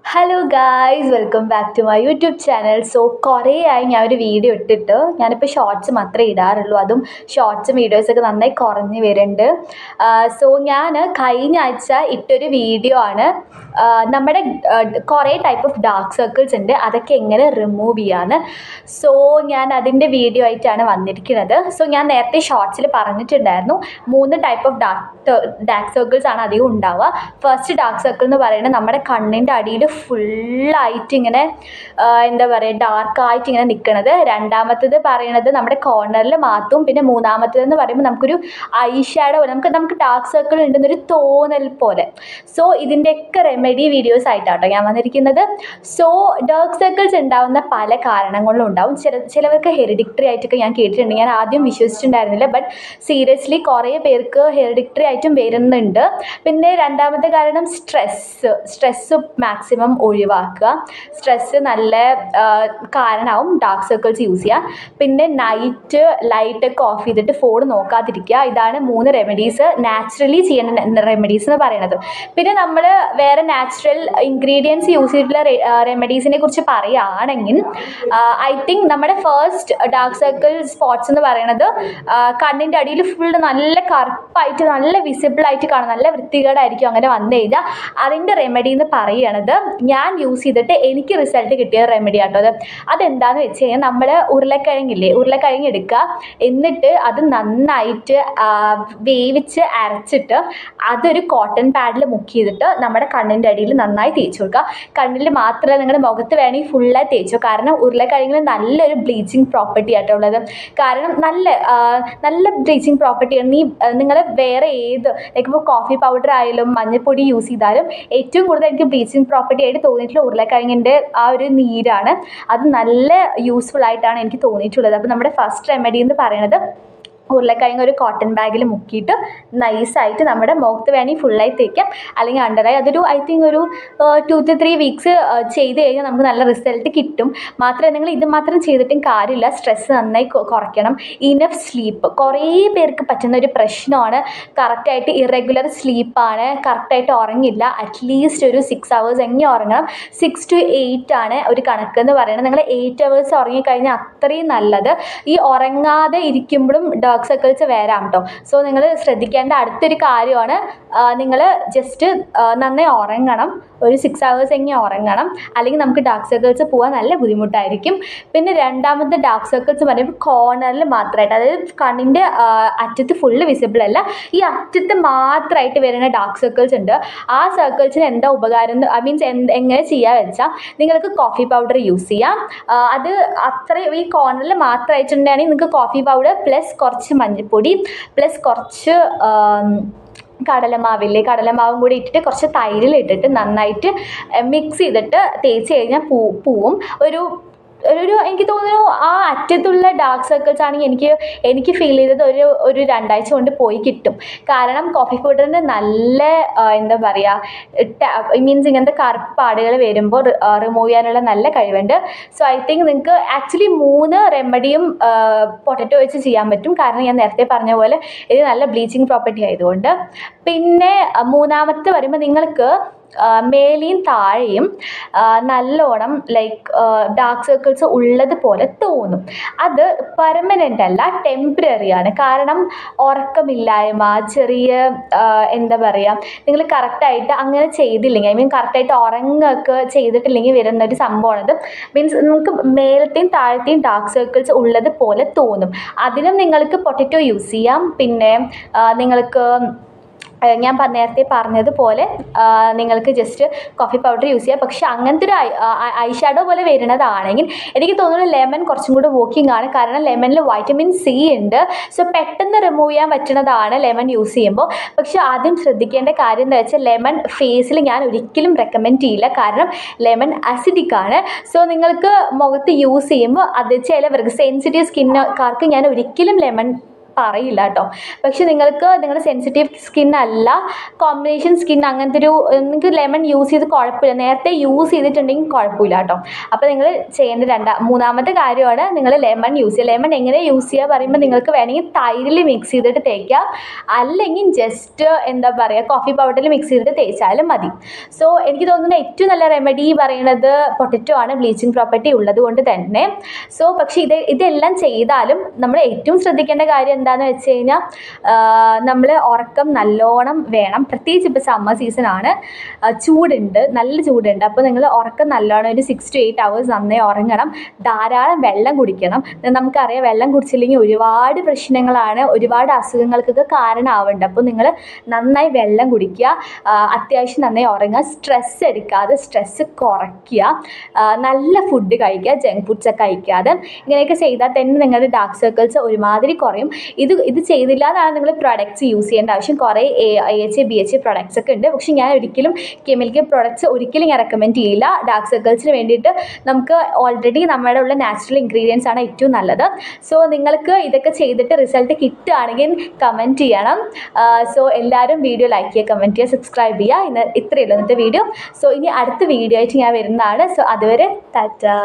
Hello guys, welcome back to my YouTube channel. So കുറേ ആയി ഞാൻ ഒരു വീഡിയോ ഇട്ടിട്ട്. ഞാനിപ്പോൾ ഷോർട്സ് മാത്രമേ ഇടാറുള്ളൂ, അതും ഷോർട്സും വീഡിയോസൊക്കെ നന്നായി കുറഞ്ഞ് വരുന്നുണ്ട്. സോ ഞാൻ കഴിഞ്ഞ ആഴ്ച ഇട്ടൊരു വീഡിയോ ആണ് നമ്മുടെ കുറേ ടൈപ്പ് ഓഫ് ഡാർക്ക് സർക്കിൾസ് ഉണ്ട്, അതൊക്കെ എങ്ങനെ റിമൂവ് ചെയ്യാന്ന്. സോ ഞാൻ അതിൻ്റെ വീഡിയോ ആയിട്ടാണ് വന്നിരിക്കുന്നത്. സോ ഞാൻ നേരത്തെ ഷോർട്സിൽ പറഞ്ഞിട്ടുണ്ടായിരുന്നു 3 ടൈപ്പ് ഓഫ് ഡാർക്ക് സർക്കിൾസ് ആണ് അധികം ഉണ്ടാവുക. ഫസ്റ്റ് ഡാർക്ക് സർക്കിൾ എന്ന് പറയുന്നത് നമ്മുടെ കണ്ണിൻ്റെ അടിയിൽ ഫുള്ളായിട്ട് ഇങ്ങനെ എന്താ പറയുക ഡാർക്കായിട്ട് ഇങ്ങനെ നിൽക്കുന്നത്. രണ്ടാമത്തേത് പറയണത് നമ്മുടെ കോർണറിൽ മാത്രം. പിന്നെ മൂന്നാമത്തേതെന്ന് പറയുമ്പോൾ നമുക്കൊരു ഐ ഷാഡോ പോലെ നമുക്ക് ഡാർക്ക് സർക്കിൾ ഉണ്ടെന്നൊരു തോന്നൽ പോലെ. സോ ഇതിൻ്റെയൊക്കെ റെമഡി വീഡിയോസ് ആയിട്ടാട്ടോ ഞാൻ വന്നിരിക്കുന്നത്. സോ ഡാർക്ക് സർക്കിൾസ് ഉണ്ടാവുന്ന പല കാരണങ്ങളിലും ഉണ്ടാവും. ചിലവർക്ക് ഹെറിഡിക്ടറി ആയിട്ടൊക്കെ ഞാൻ കേട്ടിട്ടുണ്ട്. ഞാൻ ആദ്യം വിശ്വസിച്ചിട്ടുണ്ടായിരുന്നില്ല, ബട്ട് സീരിയസ്ലി കുറേ പേർക്ക് ഹെറിഡിക്ടറി ആയിട്ടും വരുന്നുണ്ട്. പിന്നെ രണ്ടാമത്തെ കാരണം സ്ട്രെസ്സ് മാക്സിമം ഒഴിവാക്കുക. സ്ട്രെസ്സ് നല്ല കാരണമാവും ഡാർക്ക് സർക്കിൾസ് യൂസ് ചെയ്യുക. പിന്നെ നൈറ്റ് ലൈറ്റൊക്കെ ഓഫ് ചെയ്തിട്ട് ഫോൺ നോക്കാതിരിക്കുക. ഇതാണ് 3 റെമഡീസ്, നാച്ചുറലി ചെയ്യുന്ന റെമഡീസ് എന്ന് പറയുന്നത്. പിന്നെ നമ്മൾ വേറെ നാച്ചുറൽ ഇൻഗ്രീഡിയൻസ് യൂസ് ചെയ്തിട്ടുള്ള റെമഡീസിനെ കുറിച്ച് പറയുകയാണെങ്കിൽ ഐ തിങ്ക് നമ്മുടെ ഫസ്റ്റ് ഡാർക്ക് സർക്കിൾ സ്പോട്ട്സ് എന്ന് പറയുന്നത് കണ്ണിൻ്റെ അടിയിൽ ഫുൾ നല്ല കറുപ്പായിട്ട് നല്ല വിസിബിൾ ആയിട്ട് കാണും, നല്ല വൃത്തികേടായിരിക്കും അങ്ങനെ വന്നു കഴിഞ്ഞാൽ. അതിൻ്റെ റെമഡി എന്ന് പറയണത് ഞാൻ യൂസ് ചെയ്തിട്ട് എനിക്ക് റിസൾട്ട് കിട്ടിയ റെമഡി ആട്ടോ അത്. അതെന്താണെന്ന് വെച്ച് കഴിഞ്ഞാൽ നമ്മൾ ഉരുളക്കിഴങ്ങ് എടുക്കുക, എന്നിട്ട് അത് നന്നായിട്ട് വേവിച്ച് അരച്ചിട്ട് അതൊരു കോട്ടൺ പാഡിൽ മുക്കി ചെയ്തിട്ട് നമ്മുടെ കണ്ണിൻ്റെ അടിയിൽ നന്നായി തേച്ച് കൊടുക്കുക. കണ്ണിൽ മാത്രമല്ല, നിങ്ങളുടെ മുഖത്ത് വേണമെങ്കിൽ ഫുള്ളായി തേച്ചോ. കാരണം ഉരുളക്കിഴങ്ങിന് നല്ലൊരു ബ്ലീച്ചിങ് പ്രോപ്പർട്ടി ആട്ടോ ഉള്ളത്. കാരണം നല്ല ബ്ലീച്ചിങ് പ്രോപ്പർട്ടിയാണ്. നിങ്ങൾ വേറെ ലൈക്ക് ഇപ്പോൾ കോഫി പൗഡർ ആയാലും മഞ്ഞൾപ്പൊടി യൂസ് ചെയ്താലും ഏറ്റവും കൂടുതൽ എനിക്ക് ബ്ലീച്ചിങ് പ്രോപ്പർട്ടി ആയിട്ട് തോന്നിയിട്ടുള്ള ഉരുളക്കിഴങ്ങിൻ്റെ ആ ഒരു നീരാണ്. അത് നല്ല യൂസ്ഫുൾ ആയിട്ടാണ് എനിക്ക് തോന്നിയിട്ടുള്ളത്. അപ്പോൾ നമ്മുടെ ഫസ്റ്റ് റെമഡി എന്ന് പറയുന്നത് ഉരുളക്കിഴങ്ങ് ഒരു കോട്ടൺ ബാഗിൽ മുക്കിയിട്ട് നൈസായിട്ട് നമ്മുടെ മുഖത്ത് വേണമെങ്കിൽ ഫുള്ളായി തേക്കാം, അല്ലെങ്കിൽ അണ്ടറായി. അതൊരു ഐ തിങ്ക് ഒരു 2 to 3 വീക്സ് ചെയ്ത് കഴിഞ്ഞാൽ നമുക്ക് നല്ല റിസൾട്ട് കിട്ടും. മാത്രമേ നിങ്ങൾ ഇത് മാത്രം ചെയ്തിട്ടും കാര്യമില്ല, സ്ട്രെസ്സ് നന്നായി കുറയ്ക്കണം. ഇനഫ് സ്ലീപ്പ് കുറേ പേർക്ക് പറ്റുന്ന ഒരു പ്രശ്നമാണ്. കറക്റ്റായിട്ട് ഇറഗുലർ സ്ലീപ്പാണ്, കറക്റ്റായിട്ട് ഉറങ്ങില്ല. അറ്റ്ലീസ്റ്റ് ഒരു 6 hours എങ്ങനെ ഉറങ്ങണം. 6 to 8 ആണ് ഒരു കണക്കെന്ന് പറയുന്നത്. നിങ്ങൾ 8 hours ഉറങ്ങിക്കഴിഞ്ഞാൽ അത്രയും നല്ലത്. ഈ ഉറങ്ങാതെ ഇരിക്കുമ്പോഴും ഡാർക്ക് സർക്കിൾസ് വരാം കേട്ടോ. സോ നിങ്ങൾ ശ്രദ്ധിക്കേണ്ട അടുത്തൊരു കാര്യമാണ്, നിങ്ങൾ ജസ്റ്റ് നന്നായി ഉറങ്ങണം, ഒരു 6 hours എങ്ങനെ ഉറങ്ങണം, അല്ലെങ്കിൽ നമുക്ക് ഡാർക്ക് സർക്കിൾസ് പോകാൻ നല്ല ബുദ്ധിമുട്ടായിരിക്കും. പിന്നെ രണ്ടാമത്തെ ഡാർക്ക് സർക്കിൾസ് പറയുമ്പോൾ കോർണറിൽ മാത്രമായിട്ട്, അതായത് കണ്ണിൻ്റെ അറ്റത്ത് ഫുള്ള് വിസിബിൾ അല്ല, ഈ അറ്റത്ത് മാത്രമായിട്ട് വരുന്ന ഡാർക്ക് സർക്കിൾസ് ഉണ്ട്. ആ സർക്കിൾസിന് എന്താ ഉപകാരം, എങ്ങനെ ചെയ്യുക വെച്ചാൽ നിങ്ങൾക്ക് കോഫി പൗഡർ യൂസ് ചെയ്യാം. അത് അത്രയും ഈ കോർണറിൽ മാത്രമായിട്ടുണ്ടെങ്കിൽ നിങ്ങൾക്ക് കോഫി പൗഡർ പ്ലസ് കുറച്ച് മഞ്ഞൾപ്പൊടി പ്ലസ് കുറച്ച് കടലമാവും കൂടി ഇട്ടിട്ട് കുറച്ച് തൈരിലിട്ടിട്ട് നന്നായിട്ട് മിക്സ് ചെയ്തിട്ട് തേച്ച് കഴിഞ്ഞാൽ പോവും. എനിക്ക് തോന്നുന്നു ആ അറ്റത്തുള്ള ഡാർക്ക് സർക്കിൾസ് ആണെങ്കിൽ എനിക്ക് ഫീൽ ചെയ്തത് ഒരു 2 ആഴ്ച കൊണ്ട് പോയി കിട്ടും. കാരണം കോഫി പൗഡറിന് നല്ല എന്താ പറയുക ഇങ്ങനത്തെ കറുപ്പാടുകൾ വരുമ്പോൾ റിമൂവ് ചെയ്യാനുള്ള നല്ല കഴിവുണ്ട്. സോ ഐ തിങ്ക് നിങ്ങൾക്ക് ആക്ച്വലി 3 റെമഡിയും പൊട്ടറ്റോ വെച്ച് ചെയ്യാൻ പറ്റും. കാരണം ഞാൻ നേരത്തെ പറഞ്ഞ പോലെ ഇത് നല്ല ബ്ലീച്ചിങ് പ്രോപ്പർട്ടി ആയതുകൊണ്ട്. പിന്നെ മൂന്നാമത്തെ വരുമ്പോൾ നിങ്ങൾക്ക് മേലെയും താഴെയും നല്ലോണം ലൈക്ക് ഡാർക്ക് സർക്കിൾസ് ഉള്ളതുപോലെ തോന്നും. അത് പെർമനൻ്റ് അല്ല, ടെമ്പററി ആണ്. കാരണം ഉറക്കമില്ലായ്മ, ചെറിയ എന്താ പറയുക, നിങ്ങൾ കറക്റ്റായിട്ട് അങ്ങനെ ചെയ്തില്ലെങ്കിൽ കറക്റ്റായിട്ട് ഉറങ്ങുകയൊക്കെ ചെയ്തിട്ടില്ലെങ്കിൽ വരുന്നൊരു സംഭവമാണത്. നിങ്ങൾക്ക് മേലത്തെയും താഴത്തെയും ഡാർക്ക് സർക്കിൾസ് ഉള്ളത് പോലെ തോന്നും. അതിനും നിങ്ങൾക്ക് പൊട്ടറ്റോ യൂസ് ചെയ്യാം. പിന്നെ നിങ്ങൾക്ക് ഞാൻ നേരത്തെ പറഞ്ഞതുപോലെ നിങ്ങൾക്ക് ജസ്റ്റ് കോഫി പൗഡർ യൂസ് ചെയ്യാം. പക്ഷെ അങ്ങനത്തെ ഒരു ഐ ഷാഡോ പോലെ വരുന്നതാണെങ്കിൽ എനിക്ക് തോന്നുന്നു ലെമൺ കുറച്ചും കൂടി വർക്കിംഗ് ആണ്. കാരണം ലെമണിൽ വൈറ്റമിൻ സി ഉണ്ട്. സോ പെട്ടെന്ന് റിമൂവ് ചെയ്യാൻ പറ്റുന്നതാണ് ലെമൺ യൂസ് ചെയ്യുമ്പോൾ. പക്ഷെ ആദ്യം ശ്രദ്ധിക്കേണ്ട കാര്യം എന്താ വെച്ചാൽ ലെമൺ ഫേസിൽ ഞാൻ ഒരിക്കലും റെക്കമെൻഡ് ചെയ്യില്ല. കാരണം ലെമൺ അസിഡിക് ആണ്. സോ നിങ്ങൾക്ക് മുഖത്ത് യൂസ് ചെയ്യുമ്പോൾ അത് ചിലവർക്ക് സെൻസിറ്റീവ് സ്കിന്നുകാർക്ക് ഞാൻ ഒരിക്കലും ലെമൺ പറയില്ല കേട്ടോ. പക്ഷെ നിങ്ങൾക്ക് നിങ്ങളുടെ സെൻസിറ്റീവ് സ്കിൻ അല്ല, കോമ്പിനേഷൻ സ്കിൻ അങ്ങനത്തെ ഒരു നിങ്ങൾക്ക് ലെമൺ യൂസ് ചെയ്ത് കുഴപ്പമില്ല, നേരത്തെ യൂസ് ചെയ്തിട്ടുണ്ടെങ്കിൽ കുഴപ്പമില്ല കേട്ടോ. അപ്പോൾ നിങ്ങൾ ചെയ്യേണ്ട മൂന്നാമത്തെ കാര്യമാണ് നിങ്ങൾ ലെമൺ യൂസ് ചെയ്യുക. ലെമൺ എങ്ങനെ യൂസ് ചെയ്യുക പറയുമ്പോൾ നിങ്ങൾക്ക് വേണമെങ്കിൽ തൈരിൽ മിക്സ് ചെയ്തിട്ട് തേക്കാം, അല്ലെങ്കിൽ ജസ്റ്റ് എന്താ പറയുക കോഫി പൗഡറിൽ മിക്സ് ചെയ്തിട്ട് തേച്ചാലും മതി. സോ എനിക്ക് തോന്നുന്ന ഏറ്റവും നല്ല റെമഡി പറയുന്നത് പൊട്ടറ്റോ ആണ്, ബ്ലീച്ചിങ് പ്രോപ്പർട്ടി ഉള്ളത് കൊണ്ട് തന്നെ. സോ പക്ഷേ ഇതെല്ലാം ചെയ്താലും നമ്മൾ ഏറ്റവും ശ്രദ്ധിക്കേണ്ട കാര്യം എന്താണെന്ന് വെച്ച് കഴിഞ്ഞാൽ നമ്മൾ ഉറക്കം നല്ലോണം വേണം. പ്രത്യേകിച്ച് ഇപ്പോൾ സമ്മർ സീസൺ ആണ്, ചൂടുണ്ട്, നല്ല ചൂടുണ്ട്. അപ്പോൾ നിങ്ങൾ ഉറക്കം നല്ലോണം ഒരു 6 to 8 hours നന്നായി ഉറങ്ങണം. ധാരാളം വെള്ളം കുടിക്കണം. നമുക്കറിയാം വെള്ളം കുടിച്ചില്ലെങ്കിൽ ഒരുപാട് പ്രശ്നങ്ങളാണ്, ഒരുപാട് അസുഖങ്ങൾക്കൊക്കെ കാരണമാവുന്നുണ്ട്. അപ്പോൾ നിങ്ങൾ നന്നായി വെള്ളം കുടിക്കുക, അത്യാവശ്യം നന്നായി ഉറങ്ങുക, സ്ട്രെസ് എടുക്കാതെ സ്ട്രെസ് കുറയ്ക്കുക, നല്ല ഫുഡ് കഴിക്കുക, ജങ്ക് ഫുഡ്സ് ഒക്കെ കഴിക്കാതെ. ഇങ്ങനെയൊക്കെ ചെയ്താൽ തന്നെ നിങ്ങളുടെ ഡാർക്ക് സർക്കിൾസ് ഒരുമാതിരി കുറയും. ഇത് ചെയ്തില്ല എന്നാണ് നിങ്ങൾ പ്രൊഡക്ട്സ് യൂസ് ചെയ്യേണ്ട ആവശ്യം. കുറേ AHA BHA പ്രൊഡക്ട്സ് ഒക്കെ ഉണ്ട്, പക്ഷേ ഞാൻ ഒരിക്കലും കെമിക്കൽ പ്രൊഡക്ട്സ് ഒരിക്കലും ഞാൻ റെക്കമെൻഡ് ചെയ്യില്ല. ഡാർക്ക് സർക്കിൾസിന് വേണ്ടിയിട്ട് നമുക്ക് ഓൾറെഡി നമ്മുടെ ഉള്ള നാച്ചുറൽ ഇൻഗ്രീഡിയൻസ് ആണ് ഏറ്റവും നല്ലത്. സോ നിങ്ങൾക്ക് ഇതൊക്കെ ചെയ്തിട്ട് റിസൾട്ട് കിട്ടുകയാണെങ്കിൽ കമൻറ്റ് ചെയ്യണം. സോ എല്ലാവരും വീഡിയോ ലൈക്ക് ചെയ്യുക, കമൻറ്റ് ചെയ്യുക, സബ്സ്ക്രൈബ് ചെയ്യുക. ഇത്രയേ ഉള്ളൂ ഇന്നത്തെ വീഡിയോ. സോ ഇനി അടുത്ത വീഡിയോ ആയിട്ട് ഞാൻ വരുന്നതാണ്. സോ അതുവരെ ടാറ്റാ.